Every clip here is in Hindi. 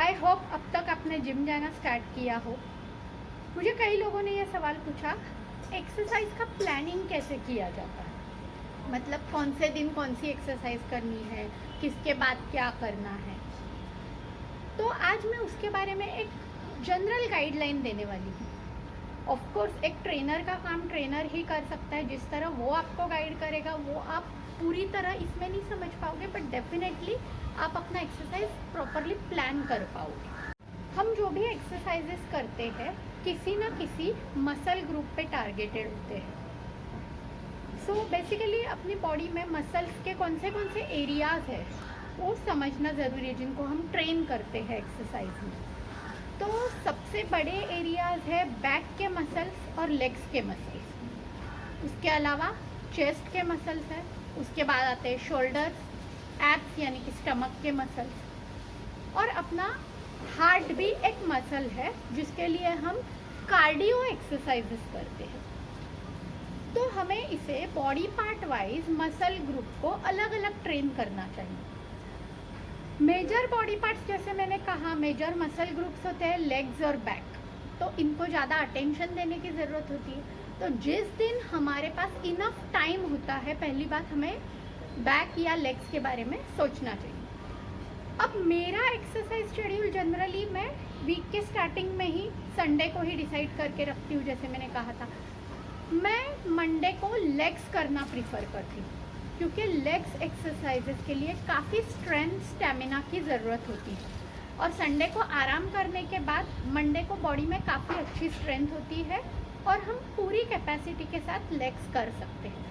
आई होप अब तक आपने जिम जाना स्टार्ट किया हो। मुझे कई लोगों ने यह सवाल पूछा, एक्सरसाइज का प्लानिंग कैसे किया जाता है, मतलब कौन से दिन कौन सी एक्सरसाइज करनी है, किसके बाद क्या करना है। तो आज मैं उसके बारे में एक जनरल गाइडलाइन देने वाली हूँ। ऑफ कोर्स एक ट्रेनर का काम ट्रेनर ही कर सकता है, जिस तरह वो आपको गाइड करेगा वो आप पूरी तरह इसमें नहीं समझ पाओगे, बट डेफिनेटली आप अपना एक्सरसाइज प्रॉपरली प्लान कर पाओगे। हम जो भी एक्सरसाइजेस करते हैं किसी ना किसी मसल ग्रुप पे टारगेटेड होते हैं। सो बेसिकली अपनी बॉडी में मसल्स के कौन से एरियाज है वो समझना ज़रूरी है, जिनको हम ट्रेन करते हैं एक्सरसाइज में। तो सबसे बड़े एरियाज है बैक के मसल्स और लेग्स के मसल्स। उसके अलावा चेस्ट के मसल्स हैं, उसके बाद आते हैं शोल्डर्स, एब्स यानी कि स्टमक के मसल्स, और अपना हार्ट भी एक मसल है जिसके लिए हम कार्डियो एक्सरसाइजेस करते हैं। तो हमें इसे body part wise muscle group को अलग अलग ट्रेन करना चाहिए। मेजर बॉडी पार्ट्स जैसे मैंने कहा, मेजर मसल ग्रुप्स होते हैं लेग्स और बैक, तो इनको ज़्यादा अटेंशन देने की ज़रूरत होती है। तो जिस दिन हमारे पास इनफ टाइम होता है, पहली बात हमें बैक या लेग्स के बारे में सोचना चाहिए। अब मेरा एक्सरसाइज शेड्यूल जनरली मैं वीक के स्टार्टिंग में ही संडे को ही डिसाइड करके रखती हूँ। जैसे मैंने कहा था, मैं मंडे को लेग्स करना प्रीफर करती हूँ, क्योंकि लेग्स एक्सरसाइजेस के लिए काफ़ी स्ट्रेंथ स्टेमिना की ज़रूरत होती है, और संडे को आराम करने के बाद मंडे को बॉडी में काफ़ी अच्छी स्ट्रेंथ होती है और हम पूरी कैपेसिटी के साथ लेग्स कर सकते हैं।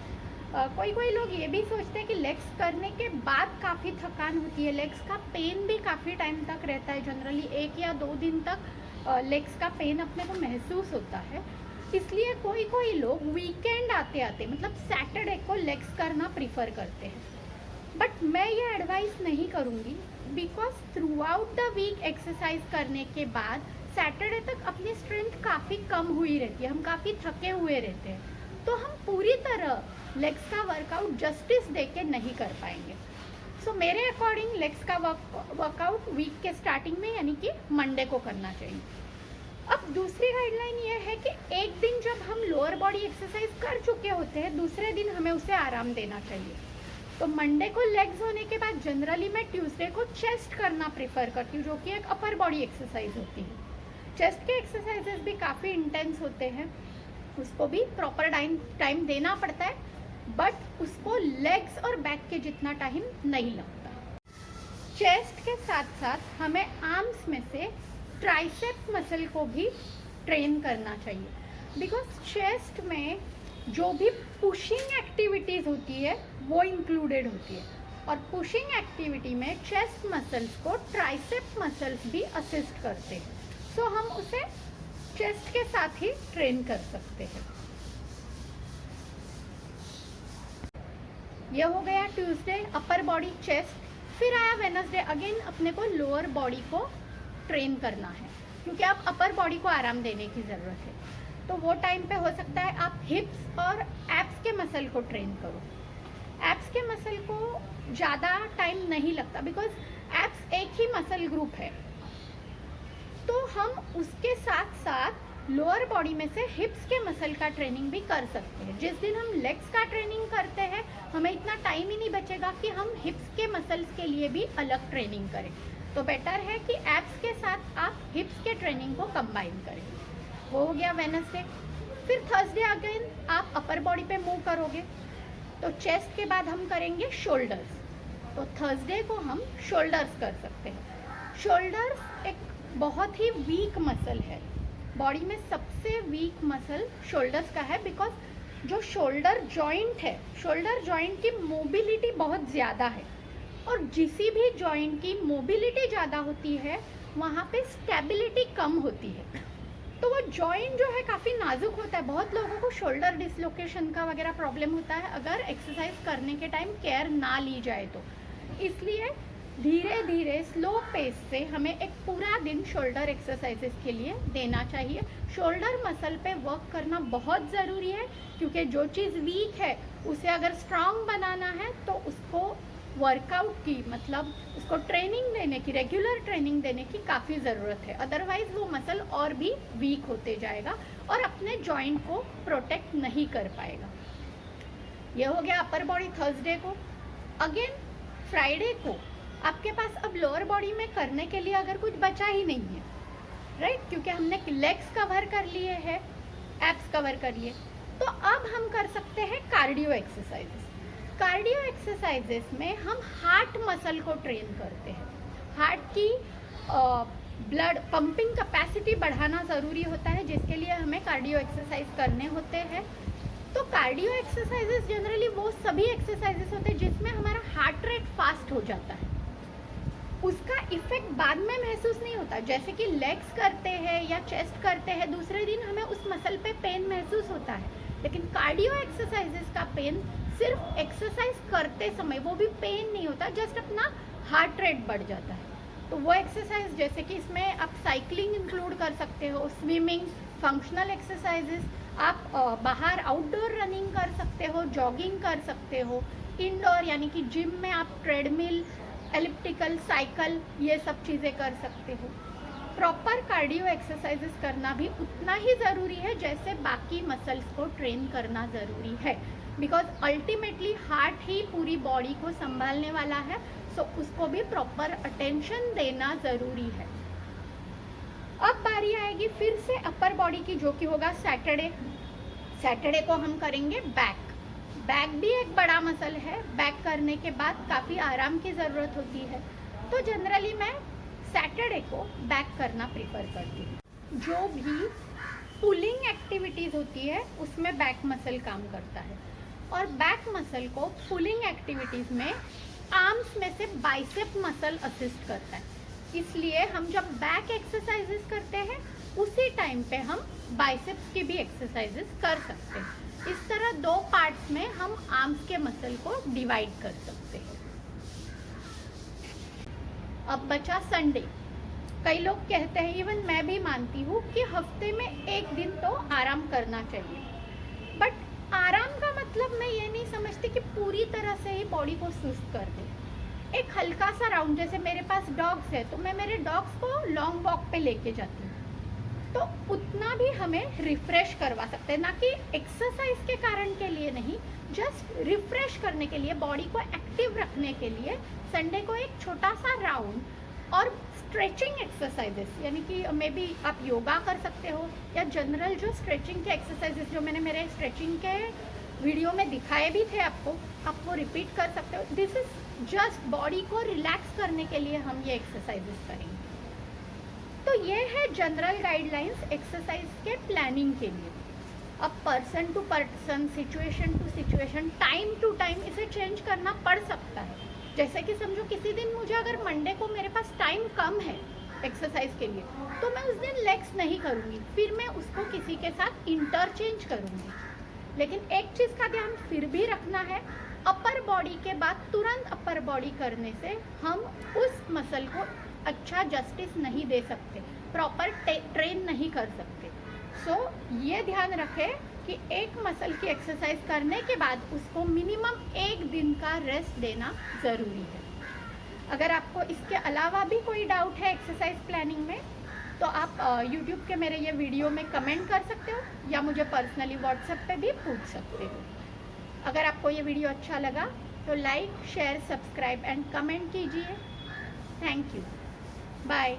कोई लोग ये भी सोचते हैं कि लेग्स करने के बाद काफ़ी थकान होती है, लेग्स का पेन भी काफ़ी टाइम तक रहता है, जनरली 1 या 2 दिन तक लेग्स का पेन अपने को महसूस होता है। इसलिए कोई लोग वीकेंड आते आते मतलब सैटरडे को लेग्स करना प्रीफर करते हैं, बट मैं ये एडवाइस नहीं करूँगी, because throughout the week exercise करने के बाद सैटरडे तक अपनी स्ट्रेंथ काफ़ी कम हुई रहती है, हम काफ़ी थके हुए रहते हैं, तो हम पूरी तरह लेग्स का वर्कआउट जस्टिस दे के नहीं कर पाएंगे। सो मेरे अकॉर्डिंग लेग्स का वर्कआउट वीक के स्टार्टिंग में यानी कि मंडे को करना चाहिए। अब दूसरी गाइडलाइन ये है कि एक दिन जब हम लोअर बॉडी एक्सरसाइज कर चुके होते हैं, दूसरे दिन हमें उसे आराम देना चाहिए। तो मंडे को लेग्स होने के बाद जनरली मैं ट्यूसडे को चेस्ट करना प्रेफर करती हूँ, जो कि एक अपर बॉडी एक्सरसाइज होती है। चेस्ट के एक्सरसाइजेस भी काफ़ी इंटेंस होते हैं, उसको भी प्रॉपर टाइम देना पड़ता है, बट उसको लेग्स और बैक के जितना टाइम नहीं लगता। चेस्ट के साथ साथ हमें आर्म्स में से ट्राइसेप मसल को भी ट्रेन करना चाहिए, बिकॉज चेस्ट में जो भी पुशिंग एक्टिविटीज़ होती है वो इंक्लूडेड होती है, और पुशिंग एक्टिविटी में चेस्ट मसल्स को ट्राइसेप मसल्स भी असिस्ट करते हैं। सो हम उसे चेस्ट के साथ ही ट्रेन कर सकते हैं। यह हो गया ट्यूसडे अपर बॉडी चेस्ट। फिर आया वेडनेसडे, अगेन अपने को लोअर बॉडी को ट्रेन करना है, क्योंकि आप अपर बॉडी को आराम देने की ज़रूरत है। तो वो टाइम पे हो सकता है आप हिप्स और एब्स के मसल को ट्रेन करो। एब्स के मसल को ज़्यादा टाइम नहीं लगता, बिकॉज एब्स एक ही मसल ग्रुप है, तो हम उसके साथ साथ लोअर बॉडी में से हिप्स के मसल का ट्रेनिंग भी कर सकते हैं। जिस दिन हम लेग्स का ट्रेनिंग करते हैं हमें इतना टाइम ही नहीं बचेगा कि हम हिप्स के मसल्स के लिए भी अलग ट्रेनिंग करें, तो बेटर है कि एब्स के साथ आप हिप्स के ट्रेनिंग को कंबाइन करें। वो हो गया वेडनेसडे। फिर थर्सडे अगेन आप अपर बॉडी पे मूव करोगे, तो चेस्ट के बाद हम करेंगे शोल्डर्स, तो थर्सडे को हम शोल्डर्स कर सकते हैं। शोल्डर्स एक बहुत ही वीक मसल है, बॉडी में सबसे वीक मसल शोल्डर्स का है, बिकॉज जो शोल्डर जॉइंट है, शोल्डर जॉइंट की मोबिलिटी बहुत ज़्यादा है, और जिसी भी जॉइंट की मोबिलिटी ज़्यादा होती है वहाँ पे स्टेबिलिटी कम होती है, तो वो जॉइंट जो है काफ़ी नाजुक होता है। बहुत लोगों को शोल्डर डिसलोकेशन का वगैरह प्रॉब्लम होता है अगर एक्सरसाइज करने के टाइम केयर ना ली जाए तो। इसलिए धीरे धीरे स्लो पेस से हमें एक पूरा दिन शोल्डर एक्सरसाइजेस के लिए देना चाहिए। शोल्डर मसल पे वर्क करना बहुत ज़रूरी है, क्योंकि जो चीज़ वीक है उसे अगर स्ट्रांग बनाना है तो उसको वर्कआउट की, मतलब उसको ट्रेनिंग देने की, रेगुलर ट्रेनिंग देने की काफ़ी ज़रूरत है। अदरवाइज़ वो मसल और भी वीक होते जाएगा और अपने जॉइंट को प्रोटेक्ट नहीं कर पाएगा। ये हो गया अपर बॉडी थर्सडे को। अगेन फ्राइडे को आपके पास अब लोअर बॉडी में करने के लिए अगर कुछ बचा ही नहीं है, राइट, क्योंकि हमने लेग्स कवर कर लिए हैं, एब्स कवर कर लिए, तो अब हम कर सकते हैं कार्डियो एक्सरसाइजेस। कार्डियो एक्सरसाइजेस में हम हार्ट मसल को ट्रेन करते हैं। हार्ट की ब्लड पंपिंग कैपेसिटी बढ़ाना ज़रूरी होता है, जिसके लिए हमें कार्डियो एक्सरसाइज करने होते हैं। तो कार्डियो एक्सरसाइजेस जनरली वो सभी एक्सरसाइजेस होते हैं जिसमें हमारा हार्ट रेट फास्ट हो जाता है। उसका इफेक्ट बाद में महसूस नहीं होता। जैसे कि लेग्स करते हैं या चेस्ट करते हैं, दूसरे दिन हमें उस मसल पे पेन महसूस होता है, लेकिन कार्डियो एक्सरसाइजेस का पेन सिर्फ एक्सरसाइज करते समय, वो भी पेन नहीं होता, जस्ट अपना हार्ट रेट बढ़ जाता है। तो वो एक्सरसाइज जैसे कि इसमें आप साइकिलिंग इंक्लूड कर सकते हो, स्विमिंग, फंक्शनल एक्सरसाइजेस, आप बाहर आउटडोर रनिंग कर सकते हो, जॉगिंग कर सकते हो, इंडोर यानी कि जिम में आप ट्रेडमिल, एलिप्टिकल, साइकिल, ये सब चीज़ें कर सकते हो। प्रॉपर कार्डियो एक्सरसाइजेस करना भी उतना ही ज़रूरी है जैसे बाकी मसल्स को ट्रेन करना ज़रूरी है, बिकॉज अल्टीमेटली हार्ट ही पूरी बॉडी को संभालने वाला है, सो उसको भी प्रॉपर अटेंशन देना ज़रूरी है। अब बारी आएगी फिर से अपर बॉडी की, जो कि होगा सैटरडे। सैटरडे को हम करेंगे बैक। बैक भी एक बड़ा मसल है। बैक करने के बाद काफ़ी आराम की ज़रूरत होती है, तो जनरली मैं सैटरडे को बैक करना प्रीफर करती हूँ। जो भी पुलिंग एक्टिविटीज़ होती है उसमें बैक मसल काम करता है, और बैक मसल को पुलिंग एक्टिविटीज़ में आर्म्स में से बाइसेप मसल असिस्ट करता है। इसलिए हम जब बैक एक्सरसाइजेस करते हैं उसी टाइम पे हम बाइसेप्स की भी एक्सरसाइजेस कर सकते हैं। इस तरह दो पार्ट्स में हम आर्म्स के मसल को डिवाइड कर सकते हैं। अब बचा संडे। कई लोग कहते हैं, इवन मैं भी मानती हूँ, कि हफ्ते में एक दिन तो आराम करना चाहिए, बट आराम का मतलब मैं ये नहीं समझती कि पूरी तरह से ही बॉडी को सुस्त कर दे। एक हल्का सा राउंड, जैसे मेरे पास डॉग्स है तो मैं मेरे डॉग्स को लॉन्ग वॉक पे लेके जाती हूँ, तो उतना भी हमें रिफ्रेश करवा सकते हैं, ना कि एक्सरसाइज के कारण के लिए नहीं, जस्ट रिफ्रेश करने के लिए, बॉडी को एक्टिव रखने के लिए संडे को एक छोटा सा राउंड और स्ट्रेचिंग एक्सरसाइजेस, यानी कि मे बी आप योगा कर सकते हो या जनरल जो स्ट्रेचिंग के एक्सरसाइजेस जो मैंने मेरे स्ट्रेचिंग के वीडियो में दिखाए भी थे आपको, आप वो रिपीट कर सकते हो। दिस इज जस्ट बॉडी को रिलैक्स करने के लिए हम ये एक्सरसाइजेस करेंगे। तो ये है जनरल गाइडलाइंस एक्सरसाइज के प्लानिंग के लिए। अब person to person, situation to situation, time to time इसे चेंज करना पड़ सकता है। जैसे कि समझो किसी दिन मुझे अगर मंडे को मेरे पास टाइम कम है एक्सरसाइज के लिए, तो मैं उस दिन लेग्स नहीं करूँगी, फिर मैं उसको किसी के साथ इंटरचेंज करूँगी। लेकिन एक चीज़ का ध्यान फिर भी रखना है, अपर बॉडी के बाद तुरंत अपर बॉडी करने से हम उस मसल को अच्छा जस्टिस नहीं दे सकते, प्रॉपर ट्रेन नहीं कर सकते। सो ये ध्यान रखें कि एक मसल की एक्सरसाइज करने के बाद उसको मिनिमम एक दिन का रेस्ट देना ज़रूरी है। अगर आपको इसके अलावा भी कोई डाउट है एक्सरसाइज प्लानिंग में, तो आप YouTube के मेरे ये वीडियो में कमेंट कर सकते हो या मुझे पर्सनली व्हाट्सएप पे भी पूछ सकते हो। अगर आपको ये वीडियो अच्छा लगा तो like, share, subscribe and comment कीजिए। Thank you. बाय।